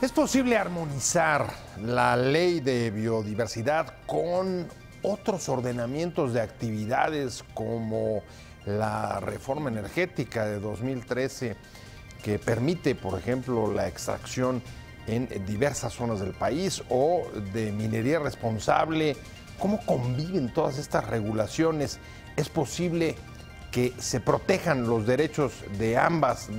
¿Es posible armonizar la ley de biodiversidad con otros ordenamientos de actividades como la reforma energética de 2013 que permite, por ejemplo, la extracción en diversas zonas del país o de minería responsable? ¿Cómo conviven todas estas regulaciones? ¿Es posible que se protejan los derechos de ambas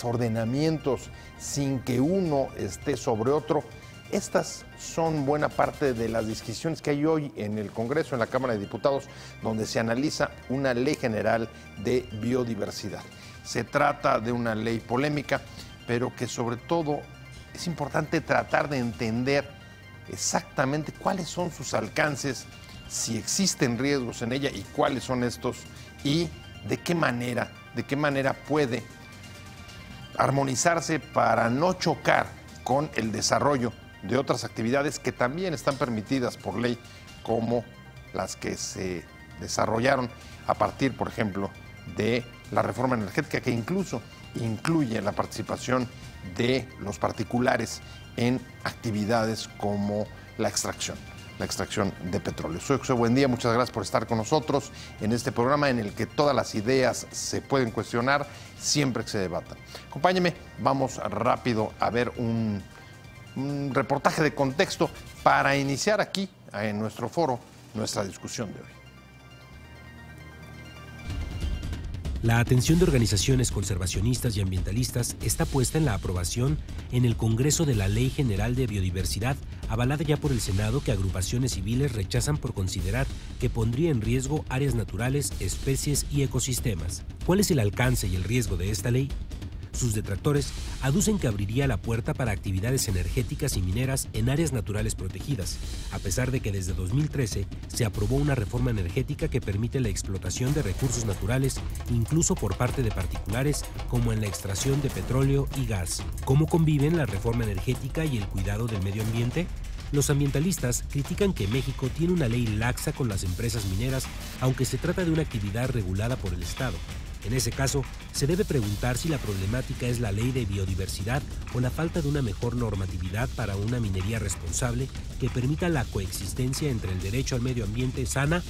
ordenamientos sin que uno esté sobre otro? Estas son buena parte de las discusiones que hay hoy en el Congreso, en la Cámara de Diputados, donde se analiza una ley general de biodiversidad. Se trata de una ley polémica, pero que sobre todo es importante tratar de entender exactamente cuáles son sus alcances, si existen riesgos en ella y cuáles son estos, y de qué manera puede armonizarse para no chocar con el desarrollo de otras actividades que también están permitidas por ley, como las que se desarrollaron a partir, por ejemplo, de la reforma energética, que incluso incluye la participación de los particulares en actividades como la extracción de petróleo. Soy José Buendía, muchas gracias por estar con nosotros en este programa en el que todas las ideas se pueden cuestionar siempre que se debatan. Acompáñeme, vamos rápido a ver un reportaje de contexto para iniciar aquí en nuestro foro nuestra discusión de hoy. La atención de organizaciones conservacionistas y ambientalistas está puesta en la aprobación en el Congreso de la Ley General de Biodiversidad, avalada ya por el Senado, que agrupaciones civiles rechazan por considerar que pondría en riesgo áreas naturales, especies y ecosistemas. ¿Cuál es el alcance y el riesgo de esta ley? Sus detractores aducen que abriría la puerta para actividades energéticas y mineras en áreas naturales protegidas, a pesar de que desde 2013 se aprobó una reforma energética que permite la explotación de recursos naturales, incluso por parte de particulares, como en la extracción de petróleo y gas. ¿Cómo conviven la reforma energética y el cuidado del medio ambiente? Los ambientalistas critican que México tiene una ley laxa con las empresas mineras, aunque se trata de una actividad regulada por el Estado. En ese caso, se debe preguntar si la problemática es la ley de biodiversidad o la falta de una mejor normatividad para una minería responsable que permita la coexistencia entre el derecho al medio ambiente sana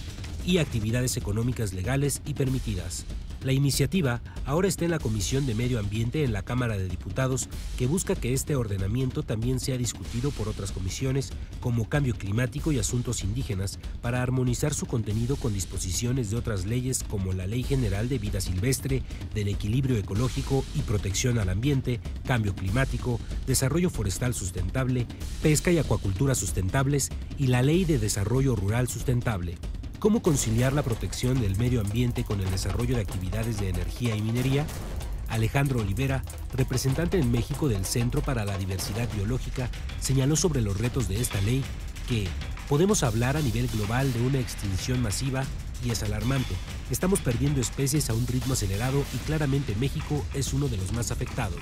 y actividades económicas legales y permitidas. La iniciativa ahora está en la Comisión de Medio Ambiente en la Cámara de Diputados, que busca que este ordenamiento también sea discutido por otras comisiones como Cambio Climático y Asuntos Indígenas, para armonizar su contenido con disposiciones de otras leyes como la Ley General de Vida Silvestre, del Equilibrio Ecológico y Protección al Ambiente, Cambio Climático, Desarrollo Forestal Sustentable, Pesca y Acuacultura Sustentables y la Ley de Desarrollo Rural Sustentable. ¿Cómo conciliar la protección del medio ambiente con el desarrollo de actividades de energía y minería? Alejandro Olivera, representante en México del Centro para la Diversidad Biológica, señaló sobre los retos de esta ley que podemos hablar a nivel global de una extinción masiva y es alarmante. Estamos perdiendo especies a un ritmo acelerado y claramente México es uno de los más afectados.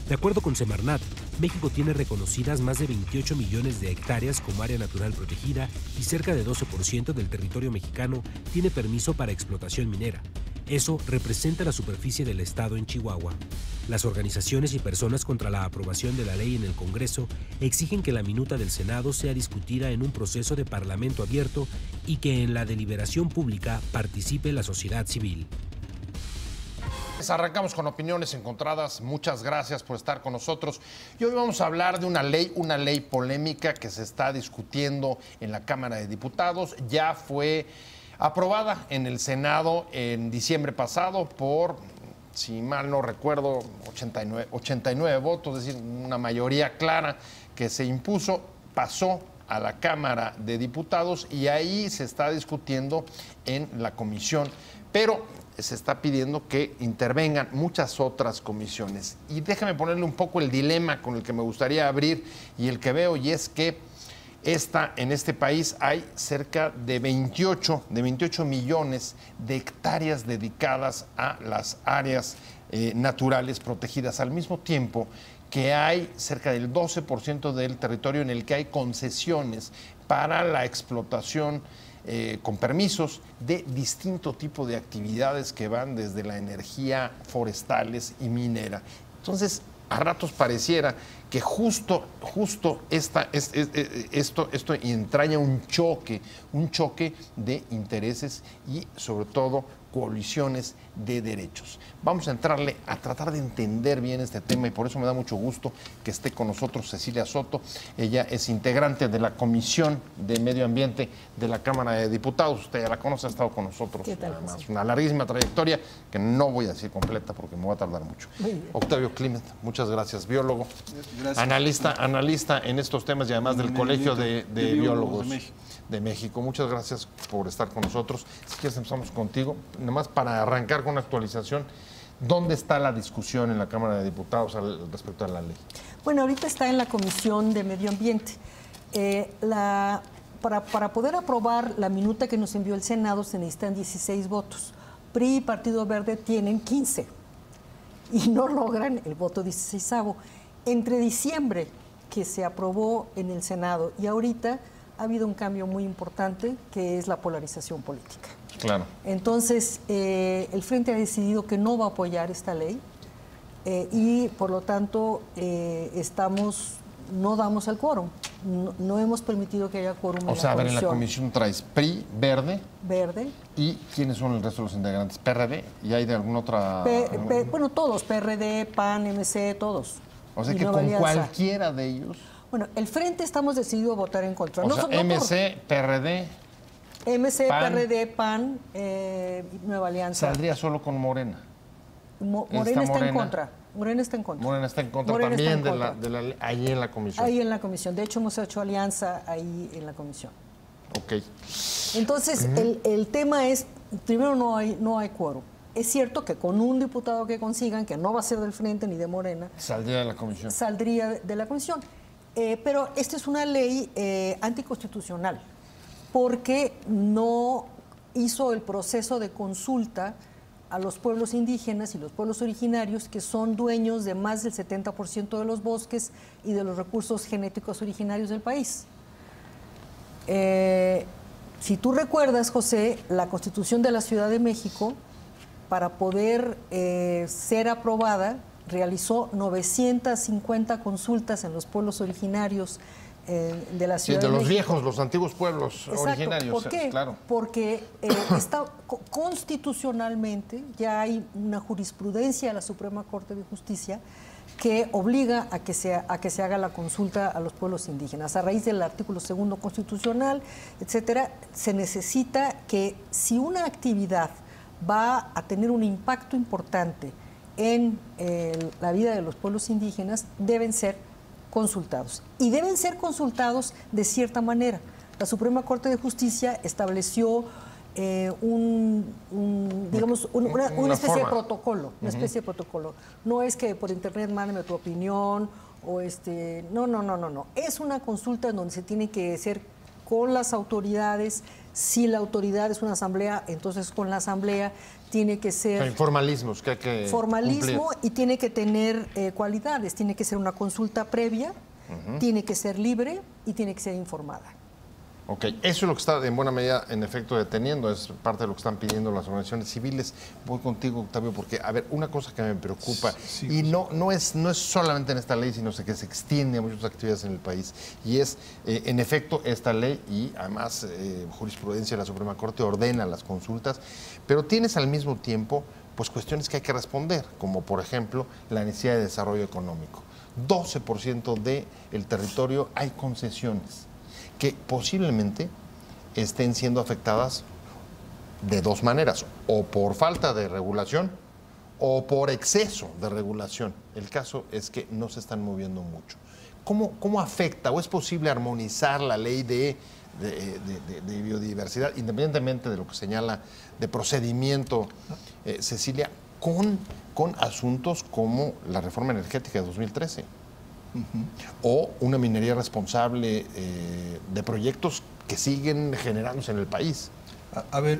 De acuerdo con Semarnat, México tiene reconocidas más de 28 millones de hectáreas como área natural protegida y cerca de 12% del territorio mexicano tiene permiso para explotación minera. Eso representa la superficie del estado en Chihuahua. Las organizaciones y personas contra la aprobación de la ley en el Congreso exigen que la minuta del Senado sea discutida en un proceso de parlamento abierto y que en la deliberación pública participe la sociedad civil. Arrancamos con opiniones encontradas. Muchas gracias por estar con nosotros. Y hoy vamos a hablar de una ley polémica que se está discutiendo en la Cámara de Diputados. Ya fue aprobada en el Senado en diciembre pasado por, si mal no recuerdo, 89 votos, es decir, una mayoría clara que se impuso, pasó a la Cámara de Diputados y ahí se está discutiendo en la comisión, pero se está pidiendo que intervengan muchas otras comisiones. Y déjame ponerle un poco el dilema con el que me gustaría abrir y el que veo, y es que en este país hay cerca de 28 millones de hectáreas dedicadas a las áreas naturales protegidas, al mismo tiempo que hay cerca del 12% del territorio en el que hay concesiones para la explotación con permisos de distinto tipo de actividades que van desde la energía, forestales y minera. Entonces, a ratos pareciera que justo esto entraña un choque de intereses y sobre todo colisiones de derechos. Vamos a entrarle a tratar de entender bien este tema y por eso me da mucho gusto que esté con nosotros Cecilia Soto. Ella es integrante de la Comisión de Medio Ambiente de la Cámara de Diputados. Usted ya la conoce, ha estado con nosotros. ¿Qué tal, además, una larguísima trayectoria que no voy a decir completa porque me va a tardar mucho. Octavio Climent, muchas gracias, biólogo, gracias. Analista en estos temas y además del Colegio de Biólogos de México. Muchas gracias por estar con nosotros. Si quieres empezamos contigo, nada más para arrancar con una actualización. ¿Dónde está la discusión en la Cámara de Diputados respecto a la ley? Bueno, ahorita está en la Comisión de Medio Ambiente. Para poder aprobar la minuta que nos envió el Senado se necesitan 16 votos. PRI y Partido Verde tienen 15 y no logran el voto 16avo. Entre diciembre, que se aprobó en el Senado, y ahorita ha habido un cambio muy importante, que es la polarización política. Claro. Entonces, el Frente ha decidido que no va a apoyar esta ley y, por lo tanto, no damos el quórum. No hemos permitido que haya quórum en la comisión. O sea, a ver, en la comisión traes PRI, Verde. ¿Y quiénes son el resto de los integrantes? ¿PRD? ¿Y hay de alguna otra...? Bueno, todos, PRD, PAN, MC, todos. O sea que con cualquiera de ellos... Bueno, el Frente estamos decididos a votar en contra. O sea, MC, PRD... MC, PAN, PRD, PAN, Nueva Alianza. ¿Saldría solo con Morena? Morena está en contra. Morena está en contra. Morena está en contra también de la ley, ahí en la comisión. Ahí en la comisión. De hecho, hemos hecho alianza ahí en la comisión. Ok. Entonces, el tema es, primero no hay quórum. Es cierto que con un diputado que consigan, que no va a ser del Frente ni de Morena... Saldría de la comisión. Saldría de la comisión. Pero esta es una ley anticonstitucional, porque no hizo el proceso de consulta a los pueblos indígenas y los pueblos originarios, que son dueños de más del 70% de los bosques y de los recursos genéticos originarios del país. Si tú recuerdas, José, la Constitución de la Ciudad de México, para poder ser aprobada, realizó 950 consultas en los pueblos originarios de la Ciudad de México. Los viejos, los antiguos pueblos. Exacto. Originarios. ¿Por qué? Claro. Porque constitucionalmente ya hay una jurisprudencia de la Suprema Corte de Justicia que obliga a que se haga la consulta a los pueblos indígenas. A raíz del artículo 2 constitucional, etcétera, se necesita que si una actividad va a tener un impacto importante en la vida de los pueblos indígenas, deben ser consultados. Y deben ser consultados de cierta manera. La Suprema Corte de Justicia estableció una especie de protocolo. Una especie de protocolo. No es que por internet mándeme tu opinión o no. Es una consulta en donde se tiene que hacer con las autoridades. Si la autoridad es una asamblea, entonces con la asamblea tiene que ser... Formalismos que hay que formalismo cumplir. Y tiene que tener cualidades. Tiene que ser una consulta previa, tiene que ser libre y tiene que ser informada. Ok, eso es lo que está en buena medida, en efecto, deteniendo, es parte de lo que están pidiendo las organizaciones civiles. Voy contigo, Octavio, porque, a ver, una cosa que me preocupa, y no es solamente en esta ley, sino que se extiende a muchas actividades en el país, y es, en efecto, esta ley, y además jurisprudencia de la Suprema Corte ordena las consultas, pero tienes al mismo tiempo, pues, cuestiones que hay que responder, como, por ejemplo, la necesidad de desarrollo económico. 12% del territorio hay concesiones que posiblemente estén siendo afectadas de dos maneras, o por falta de regulación o por exceso de regulación. El caso es que no se están moviendo mucho. ¿Cómo afecta o es posible armonizar la ley de biodiversidad, independientemente de lo que señala de procedimiento, Cecilia, con asuntos como la reforma energética de 2013? O una minería responsable de proyectos que siguen generándose en el país. A ver,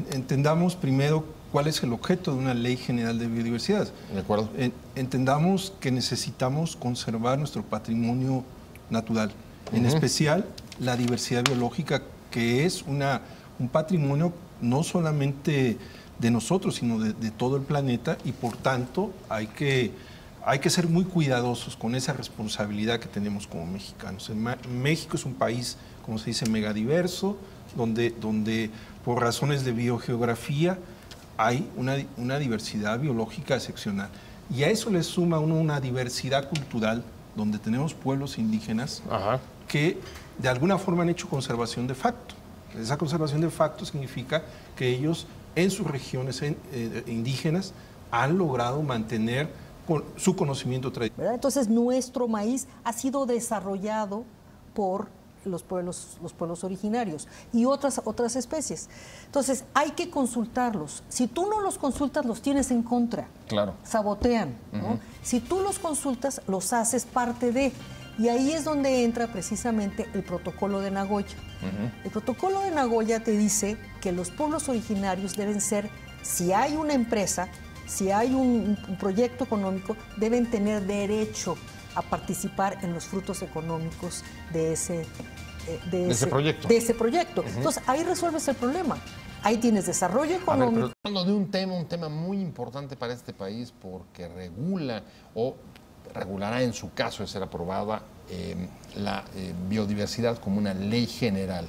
entendamos primero cuál es el objeto de una ley general de biodiversidad. De acuerdo. Entendamos que necesitamos conservar nuestro patrimonio natural, en especial la diversidad biológica, que es un patrimonio no solamente de nosotros, sino de todo el planeta, y por tanto hay que hay que ser muy cuidadosos con esa responsabilidad que tenemos como mexicanos. México es un país, como se dice, megadiverso, donde por razones de biogeografía hay una diversidad biológica excepcional. Y a eso le suma una diversidad cultural, donde tenemos pueblos indígenas que de alguna forma han hecho conservación de facto. Esa conservación de facto significa que ellos en sus regiones indígenas han logrado mantener su conocimiento tradicional. Entonces nuestro maíz ha sido desarrollado por los pueblos originarios y otras especies. Entonces hay que consultarlos. Si tú no los consultas, los tienes en contra. Claro. Sabotean, ¿no? Si tú los consultas, los haces parte de. Y ahí es donde entra precisamente el protocolo de Nagoya. El protocolo de Nagoya te dice que los pueblos originarios deben ser, si hay una empresa, si hay un proyecto económico, deben tener derecho a participar en los frutos económicos de ese proyecto. Entonces, ahí resuelves el problema. Ahí tienes desarrollo económico. Pero hablando de un tema muy importante para este país, porque regula o regulará en su caso de ser aprobada la biodiversidad como una ley general.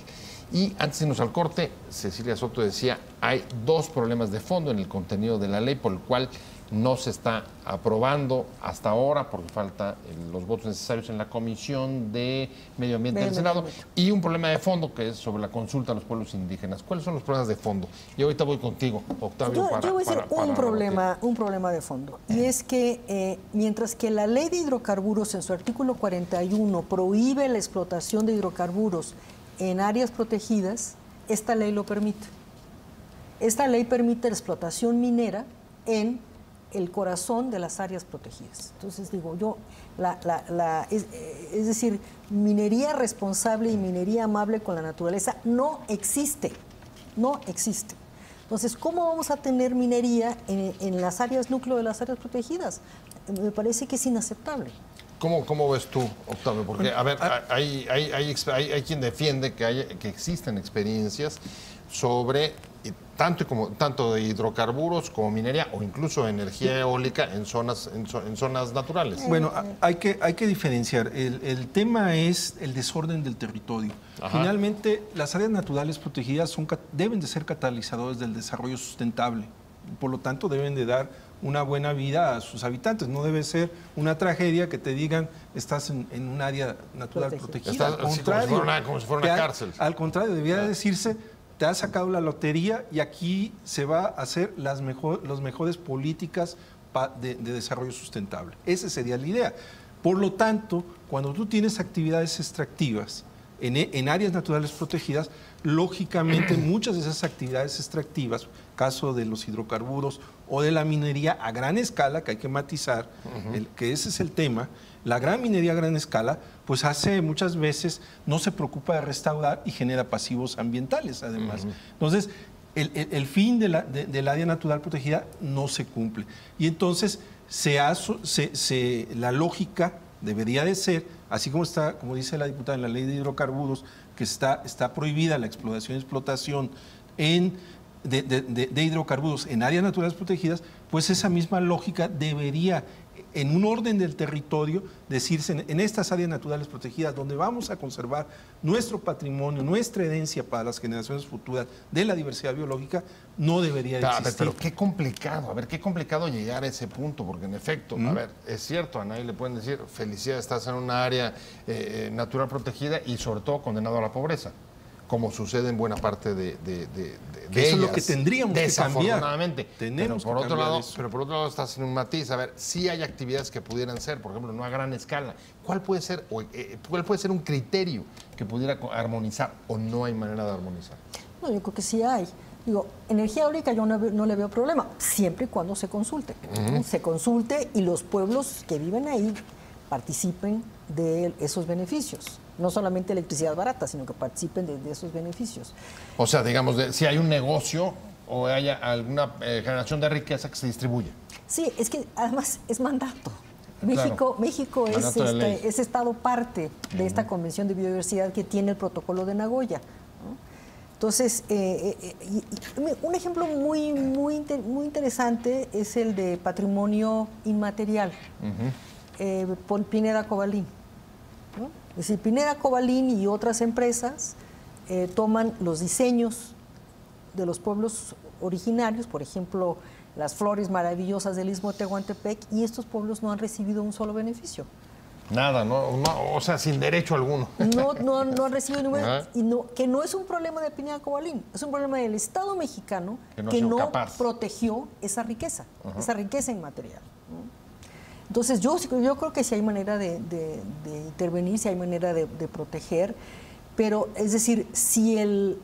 Y antes de irnos al corte, Cecilia Soto decía, hay dos problemas de fondo en el contenido de la ley por el cual no se está aprobando hasta ahora porque falta los votos necesarios en la Comisión de Medio Ambiente del Senado, y un problema de fondo que es sobre la consulta a los pueblos indígenas. ¿Cuáles son los problemas de fondo? Y ahorita voy contigo, Octavio. Yo voy a decir un problema de fondo, y es que mientras que la ley de hidrocarburos en su artículo 41 prohíbe la explotación de hidrocarburos en áreas protegidas, esta ley lo permite. Esta ley permite la explotación minera en el corazón de las áreas protegidas. Entonces digo yo, es decir, minería responsable y minería amable con la naturaleza no existe. Entonces, ¿cómo vamos a tener minería en las áreas núcleo de las áreas protegidas? Me parece que es inaceptable. ¿Cómo ves tú, Octavio? Porque, a ver, hay quien defiende que existen experiencias sobre tanto de hidrocarburos como minería o incluso energía eólica en zonas naturales. Bueno, hay que diferenciar. El tema es el desorden del territorio. Finalmente, las áreas naturales protegidas deben de ser catalizadores del desarrollo sustentable. Por lo tanto, deben de dar una buena vida a sus habitantes. No debe ser una tragedia que te digan estás en un área natural protegida. Al contrario, como si fuera una cárcel. Al contrario, debiera decirse, te has sacado la lotería y aquí se va a hacer las mejores políticas de desarrollo sustentable. Esa sería la idea. Por lo tanto, cuando tú tienes actividades extractivas en áreas naturales protegidas, lógicamente muchas de esas actividades extractivas, caso de los hidrocarburos o de la minería a gran escala, que hay que matizar, que ese es el tema, la gran minería a gran escala, pues muchas veces no se preocupa de restaurar y genera pasivos ambientales además. Entonces, el fin del área natural protegida no se cumple. Y entonces la lógica debería de ser, así como está, como dice la diputada en la ley de hidrocarburos, que está prohibida la explotación de hidrocarburos en áreas naturales protegidas, pues esa misma lógica debería, en un orden del territorio, decirse en estas áreas naturales protegidas, donde vamos a conservar nuestro patrimonio, nuestra herencia para las generaciones futuras de la diversidad biológica, no debería de existir. Pero qué complicado, qué complicado llegar a ese punto, porque en efecto, es cierto, a nadie le pueden decir, felicidades, estás en una área natural protegida y sobre todo condenado a la pobreza, como sucede en buena parte de eso es lo que tendríamos que cambiar. Desafortunadamente. Pero por otro lado estás en un matiz. A ver, sí hay actividades que pudieran ser, por ejemplo, no a gran escala. ¿Cuál puede ser un criterio que pudiera armonizar o no hay manera de armonizar? No, yo creo que sí hay. Digo, energía eólica yo no le veo problema, siempre y cuando se consulte. Se consulte y los pueblos que viven ahí participen de esos beneficios. No solamente electricidad barata, sino que participen de esos beneficios. O sea, digamos, si hay un negocio o haya alguna generación de riqueza que se distribuye. Sí, es que además es mandato. México es Estado parte de esta Convención de Biodiversidad que tiene el protocolo de Nagoya, ¿no? Entonces, un ejemplo muy interesante es el de patrimonio inmaterial, por Pineda Cobalín, ¿no? Es decir, Pineda Cobalín y otras empresas toman los diseños de los pueblos originarios, por ejemplo, las flores maravillosas del Istmo de Tehuantepec, y estos pueblos no han recibido un solo beneficio. Nada, o sea, sin derecho alguno. No han recibido ningún, que no es un problema de Pineda Cobalín, es un problema del Estado mexicano que no protegió esa riqueza inmaterial, ¿no? Entonces, yo creo que sí hay manera de intervenir, sí hay manera de proteger, pero es decir, si el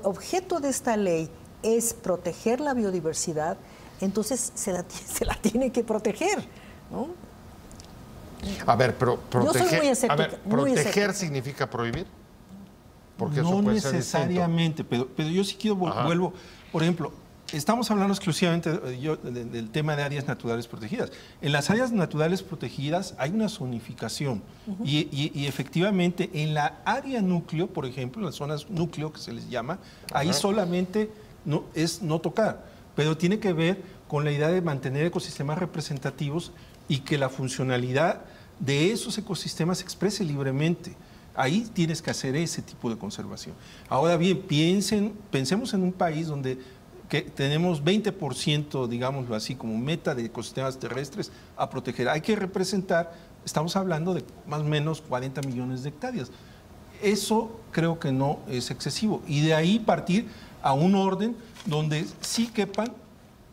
objeto de esta ley es proteger la biodiversidad, entonces se la tiene que proteger, ¿no? A ver, pero proteger, yo soy muy escéptica, ¿proteger significa prohibir? Porque no eso puede necesariamente, pero yo sí quiero vuelvo, por ejemplo, estamos hablando exclusivamente del tema de áreas naturales protegidas. En las áreas naturales protegidas hay una zonificación y efectivamente en la área núcleo, por ejemplo, en las zonas núcleo que se les llama, ahí solamente es no tocar, pero tiene que ver con la idea de mantener ecosistemas representativos y que la funcionalidad de esos ecosistemas se exprese libremente. Ahí tienes que hacer ese tipo de conservación. Ahora bien, pensemos en un país donde tenemos 20%, digámoslo así, como meta de ecosistemas terrestres a proteger. Hay que representar, estamos hablando de más o menos 40 millones de hectáreas. Eso creo que no es excesivo. Y de ahí partir a un orden donde sí quepan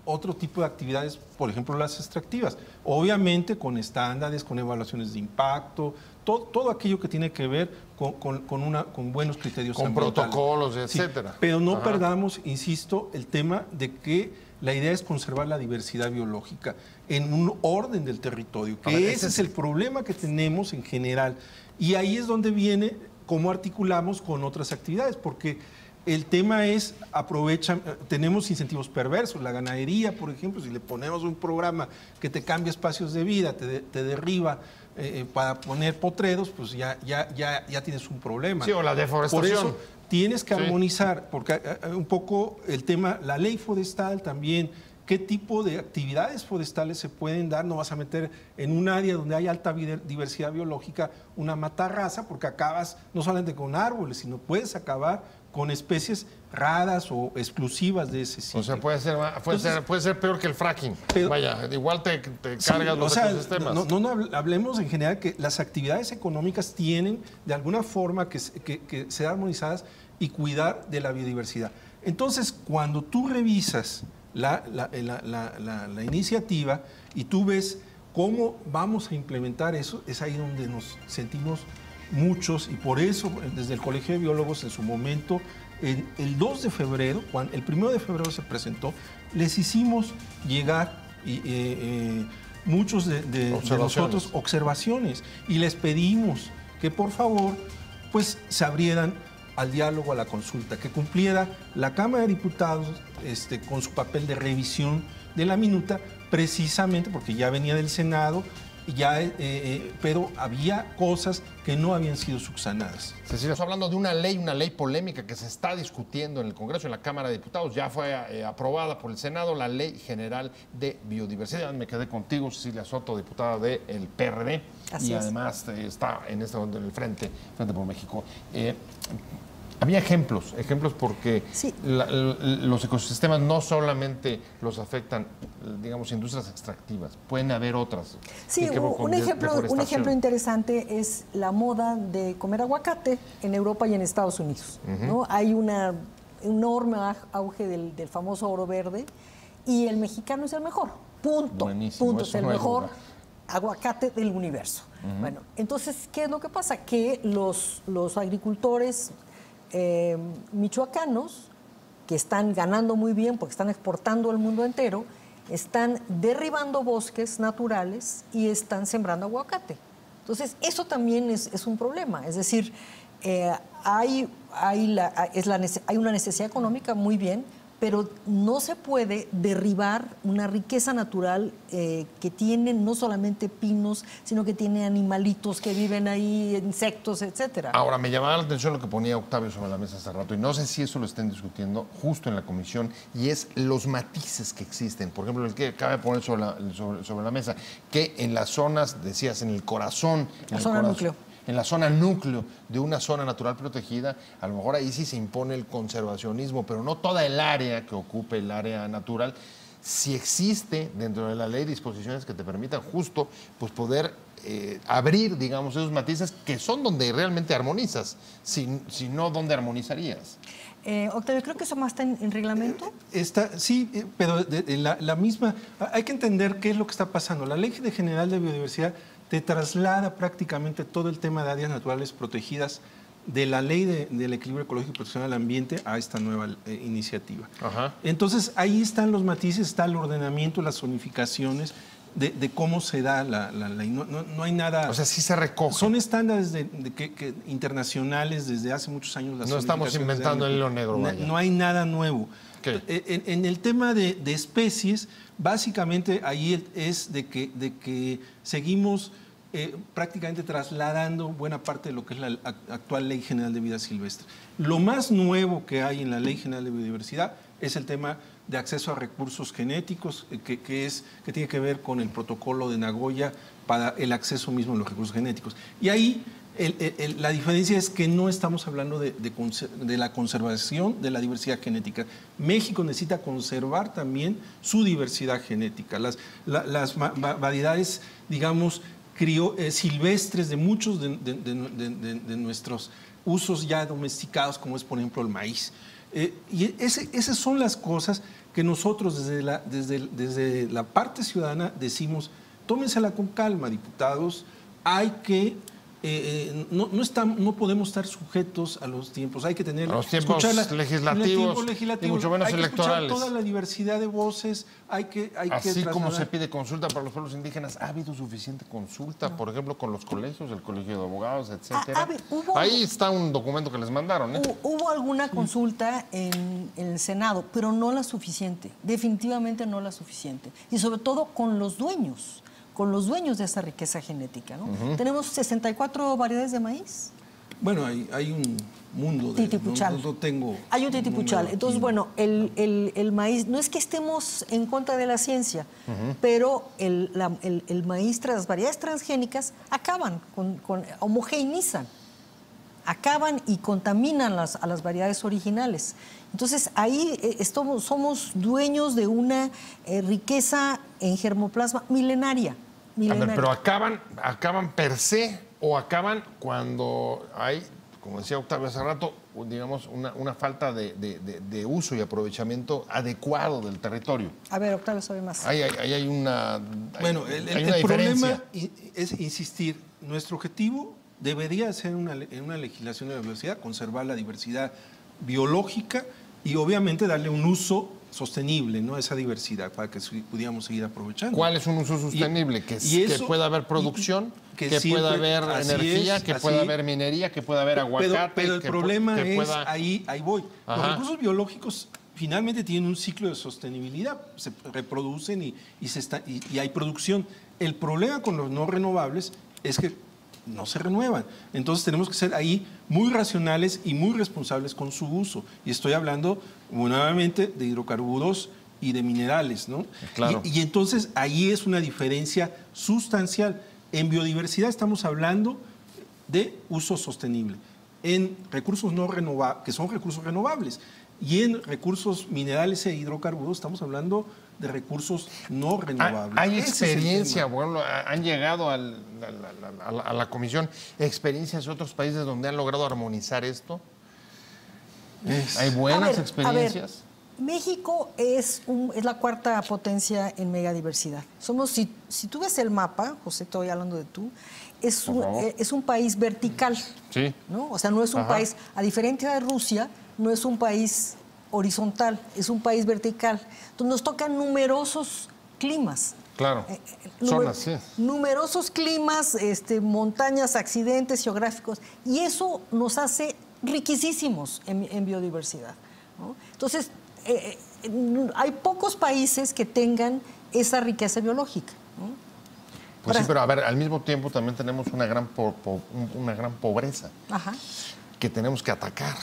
otro tipo de actividades, por ejemplo las extractivas, obviamente con estándares, con evaluaciones de impacto, todo aquello que tiene que ver con buenos criterios con ambientales, protocolos, etcétera. Sí, pero no perdamos, insisto, el tema de que la idea es conservar la diversidad biológica en un orden del territorio, que ese es el problema que tenemos en general. Y ahí es donde viene cómo articulamos con otras actividades, porque el tema es, tenemos incentivos perversos, la ganadería, por ejemplo, si le ponemos un programa que te cambia espacios de vida, te derriba para poner potreros, pues ya tienes un problema. Sí, o la deforestación. Por eso tienes que armonizar, porque un poco el tema, la ley forestal también, qué tipo de actividades forestales se pueden dar. No vas a meter en un área donde hay alta diversidad biológica una matarraza, porque acabas no solamente con árboles, sino puedes acabar con especies raras o exclusivas de ese sitio. O sea, puede ser peor que el fracking. Vaya, igual te cargas los ecosistemas. No hablemos en general que las actividades económicas tienen de alguna forma que ser armonizadas y cuidar de la biodiversidad. Entonces, cuando tú revisas la iniciativa y tú ves cómo vamos a implementar eso, es ahí donde nos sentimos muchos, y por eso desde el Colegio de Biólogos en su momento, el 2 de febrero, el 1 de febrero se presentó, les hicimos llegar muchos de nosotros observaciones y les pedimos que por favor pues se abrieran al diálogo, a la consulta, que cumpliera la Cámara de Diputados con su papel de revisión de la minuta, precisamente porque ya venía del Senado, pero había cosas que no habían sido subsanadas. Cecilia, estamos hablando de una ley polémica que se está discutiendo en el Congreso, en la Cámara de Diputados. Ya fue aprobada por el Senado la Ley General de Biodiversidad. Me quedé contigo, Cecilia Soto, diputada del PRD. Así es. Además está en este momento en el Frente por México. Había ejemplos porque sí, los ecosistemas no solamente los afectan, digamos, industrias extractivas, pueden haber otras. Sí, un ejemplo interesante es la moda de comer aguacate en Europa y en Estados Unidos, ¿no? Hay un enorme auge del famoso oro verde y el mexicano es el mejor, punto, es el mejor aguacate del universo. Bueno, entonces, ¿qué es lo que pasa? Que los agricultores michoacanos, que están ganando muy bien porque están exportando al mundo entero, están derribando bosques naturales y están sembrando aguacate. Entonces, eso también es un problema. Es decir, hay una necesidad económica, muy bien, pero no se puede derribar una riqueza natural que tiene no solamente pinos, sino que tiene animalitos que viven ahí, insectos, etcétera. Ahora, me llamaba la atención lo que ponía Octavio sobre la mesa hace rato, y no sé si eso lo estén discutiendo justo en la comisión, y es los matices que existen. Por ejemplo, el que acaba de poner sobre la mesa, que en las zonas, decías, en el corazón... La zona núcleo. En la zona núcleo de una zona natural protegida, a lo mejor ahí sí se impone el conservacionismo, pero no toda el área que ocupe el área natural. Si existe dentro de la ley disposiciones que te permitan justo pues poder abrir, digamos, esos matices que son donde realmente armonizas, si no, ¿dónde armonizarías? Octavio, creo que eso más está en reglamento. Sí, pero la misma... Hay que entender qué es lo que está pasando. La Ley General de Biodiversidad te traslada prácticamente todo el tema de áreas naturales protegidas de la Ley del Equilibrio Ecológico y Protección al Ambiente a esta nueva iniciativa. Ajá. Entonces, ahí están los matices, está el ordenamiento, las zonificaciones de cómo se da la ley. No hay nada... O sea, sí se recoge. Son estándares internacionales desde hace muchos años. No estamos inventando el hilo negro. No hay nada nuevo. ¿Qué? En el tema de especies, básicamente ahí es de que seguimos prácticamente trasladando buena parte de lo que es la actual Ley General de Vida Silvestre. Lo más nuevo que hay en la Ley General de Biodiversidad es el tema de acceso a recursos genéticos, que tiene que ver con el protocolo de Nagoya para el acceso mismo a los recursos genéticos. Y ahí la diferencia es que no estamos hablando de la conservación de la diversidad genética. México necesita conservar también su diversidad genética. Las variedades, digamos, silvestres de muchos de nuestros usos ya domesticados, como es, por ejemplo, el maíz. Y esas son las cosas que nosotros desde la parte ciudadana decimos, tómensela con calma, diputados, hay que... no podemos estar sujetos a los tiempos, hay que tener... A los tiempos legislativos y mucho menos hay que electorales. Toda la diversidad de voces, Así como se pide consulta para los pueblos indígenas, ¿ha habido suficiente consulta, por ejemplo, con los colegios, el Colegio de Abogados, etcétera? Ahí está un documento que les mandaron. Hubo alguna consulta en el Senado, pero no la suficiente, definitivamente no la suficiente. Y sobre todo con los dueños de esa riqueza genética, ¿no? Tenemos 64 variedades de maíz. Bueno, hay un mundo de... Titipuchal. No tengo... Hay un titipuchal. Entonces, bueno, el maíz, no es que estemos en contra de la ciencia, pero el maíz, las variedades transgénicas acaban, homogeneizan, acaban y contaminan a las variedades originales. Entonces, ahí somos dueños de una riqueza en germoplasma milenaria. A ver, pero acaban per se o acaban cuando hay, como decía Octavio hace rato, digamos, una falta de uso y aprovechamiento adecuado del territorio. A ver, Octavio sabe más. Ahí hay una Bueno, el problema es insistir, nuestro objetivo debería ser en una legislación de la biodiversidad, conservar la diversidad biológica y obviamente darle un uso sostenible, ¿no? Esa diversidad para que pudiéramos seguir aprovechando. ¿Cuál es un uso sostenible? Que pueda haber producción, que pueda haber energía, que pueda haber minería, que pueda haber aguacate. Pero el problema es, ahí voy. Los recursos biológicos finalmente tienen un ciclo de sostenibilidad, se reproducen y hay producción. El problema con los no renovables es que no se renuevan. Entonces tenemos que ser ahí muy racionales y muy responsables con su uso. Y estoy hablando nuevamente de hidrocarburos y de minerales, ¿no? Claro. Y entonces ahí es una diferencia sustancial. En biodiversidad estamos hablando de uso sostenible. En recursos no renovables, que son recursos renovables. Y en recursos minerales e hidrocarburos estamos hablando de recursos no renovables. Hay experiencia, bueno, han llegado a la comisión experiencias de otros países donde han logrado armonizar esto. ¿Hay buenas experiencias? México es la cuarta potencia en megadiversidad. Si tú ves el mapa, José, estoy hablando de tú, es un país vertical, sí, ¿no? O sea, no es un país, a diferencia de Rusia, no es un país horizontal, es un país vertical. Entonces nos tocan numerosos climas. Claro, zonas, sí. Numerosos climas, montañas, accidentes geográficos, y eso nos hace riquísimos en biodiversidad, ¿no? Entonces, hay pocos países que tengan esa riqueza biológica, ¿no? Pues sí, pero a ver, al mismo tiempo también tenemos una gran pobreza Ajá. que tenemos que atacar.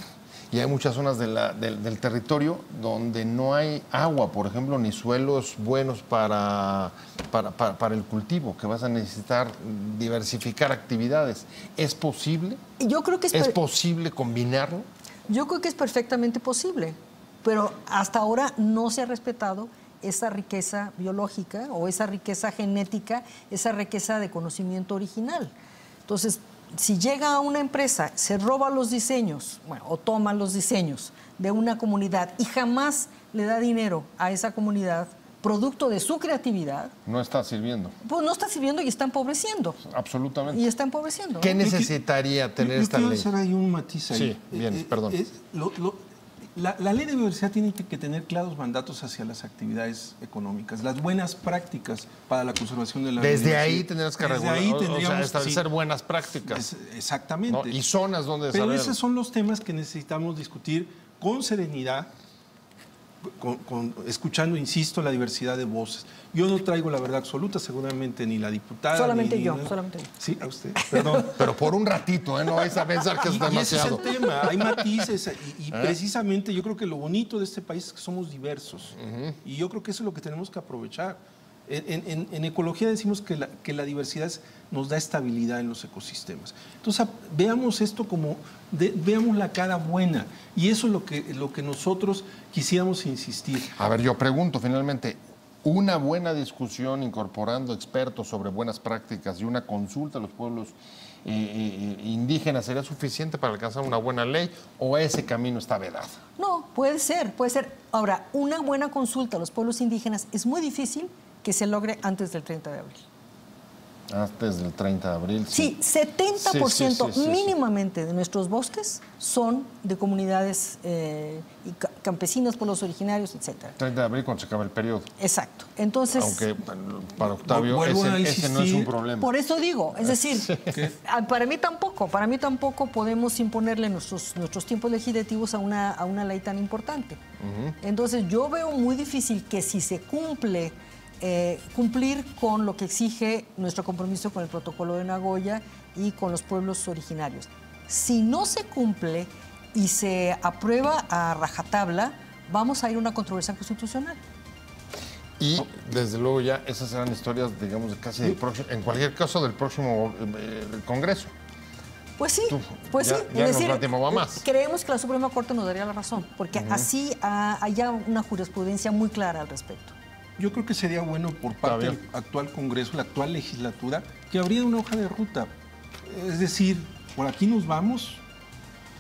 Y hay muchas zonas del territorio donde no hay agua, por ejemplo, ni suelos buenos para el cultivo, que vas a necesitar diversificar actividades. ¿Es posible? Yo creo que ¿Es posible combinarlo? Yo creo que es perfectamente posible, pero hasta ahora no se ha respetado esa riqueza biológica o esa riqueza genética, esa riqueza de conocimiento original. Entonces, si llega a una empresa, se roba los diseños, o toma los diseños de una comunidad y jamás le da dinero a esa comunidad, producto de su creatividad, no está sirviendo. Pues no está sirviendo y está empobreciendo. Absolutamente. Y está empobreciendo. ¿Qué necesitaría tener esta ley? Yo quiero hacer ahí un matiz ahí. Sí, bien, perdón. La ley de biodiversidad tiene que tener claros mandatos hacia las actividades económicas, las buenas prácticas para la conservación de la biodiversidad. Desde ahí tendrías que regular, o sea, establecer buenas prácticas. Exactamente. ¿No? Y zonas donde Pero saber. esos son los temas que necesitamos discutir con serenidad, escuchando, insisto, la diversidad de voces. Yo no traigo la verdad absoluta, seguramente ni la diputada. Solamente ni yo. Sí, a usted, perdón. Pero por un ratito, no vais a pensar que es demasiado. Y ese es el tema, hay matices y precisamente yo creo que lo bonito de este país es que somos diversos y yo creo que eso es lo que tenemos que aprovechar. En ecología decimos que la diversidad nos da estabilidad en los ecosistemas. Entonces veamos esto como, veamos la cara buena y eso es lo que nosotros quisiéramos insistir. A ver, yo pregunto finalmente, ¿una buena discusión incorporando expertos sobre buenas prácticas y una consulta a los pueblos indígenas sería suficiente para alcanzar una buena ley o ese camino está vedado? No, puede ser, puede ser. Ahora, una buena consulta a los pueblos indígenas es muy difícil que se logre antes del 30 de abril. Antes del 30 de abril. Sí, 70% sí, mínimamente de nuestros bosques son de comunidades campesinas, pueblos originarios, etcétera. 30 de abril cuando se acaba el periodo. Exacto. Entonces, aunque para Octavio ese no es un problema. Por eso digo, es decir, para mí tampoco podemos imponerle nuestros tiempos legislativos a una ley tan importante. Entonces yo veo muy difícil que si se cumplir con lo que exige nuestro compromiso con el protocolo de Nagoya y con los pueblos originarios. Si no se cumple y se aprueba a rajatabla, vamos a ir a una controversia constitucional. Y desde luego ya esas serán historias, digamos, casi del próximo, en cualquier caso del próximo Congreso. Pues sí, ya es decir, no va más. Creemos que la Suprema Corte nos daría la razón, porque así haya una jurisprudencia muy clara al respecto. Yo creo que sería bueno por parte del actual Congreso, la actual legislatura, que abriera una hoja de ruta. Es decir, por aquí nos vamos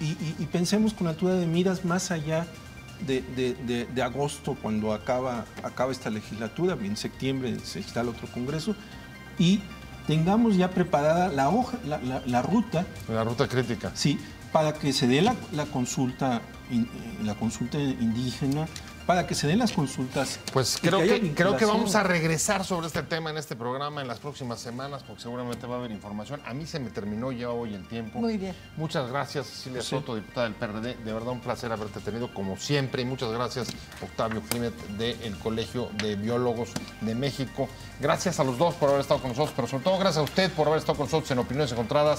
y pensemos con altura de miras más allá de agosto, cuando acaba esta legislatura, en septiembre se instala otro Congreso, y tengamos ya preparada la hoja, la ruta. La ruta crítica. Sí, para que se dé la consulta indígena, para que se den las consultas. Pues creo que vamos a regresar sobre este tema en este programa en las próximas semanas, porque seguramente va a haber información. A mí se me terminó ya hoy el tiempo. Muy bien. Muchas gracias, Cecilia Soto, diputada del PRD. De verdad, un placer haberte tenido como siempre. Y muchas gracias, Octavio Climent, del Colegio de Biólogos de México. Gracias a los dos por haber estado con nosotros, pero sobre todo gracias a usted por haber estado con nosotros en Opiniones Encontradas.